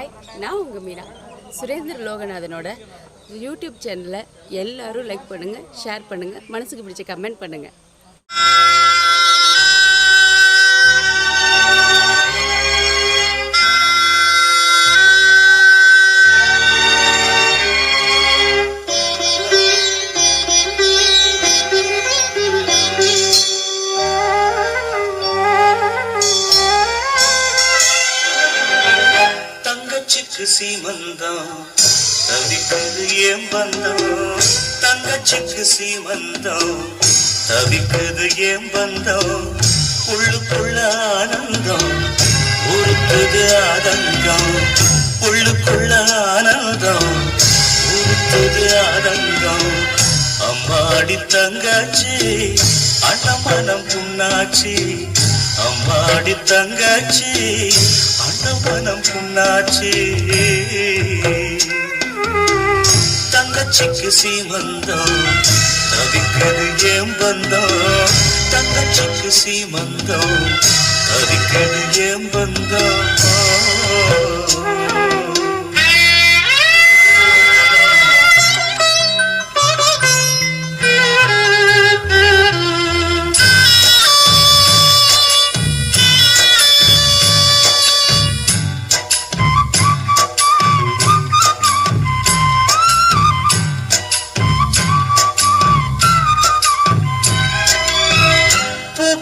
Hi, நான் உங்கள் Meena. Surendra லோகநாதனோட YouTube சேனலை எல்லோரும் லைக் பண்ணுங்கள், ஷேர் பண்ணுங்கள், மனசுக்கு பிடிச்ச கமெண்ட் பண்ணுங்கள். தங்கச்சிக்கு சீமந்தம் தவிக்குது ஏன் பந்தம், தங்கச்சிக்கு சீமந்தம் தவிக்குது ஏன் பந்தம், உள்ளுக்குள்ள ஆனந்தம் உறுத்துது ஆதங்கம், உள்ளுக்குள்ள ஆனந்தம் உறுத்துது ஆதங்கம். அம்மாடி தங்கச்சி அண்ணமனம் புண்ணாச்சி, அம்மாடி தங்கச்சி அண்ணமனம் புண்ணாச்சி. தங்கச்சிக்கு சீமந்தம் தவிக்குது ஏன் பந்தம், தங்கச்சிக்கு சீமந்தம் தவிக்குது ஏன் பந்தம்.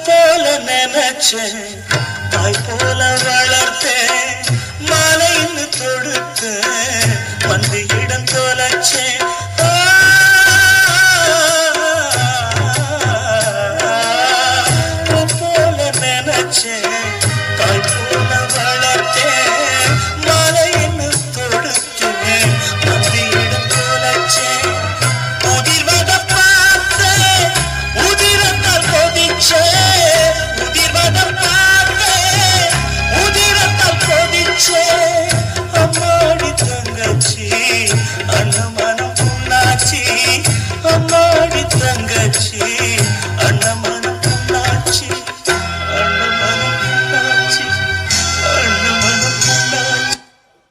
போல நினைச்சேன்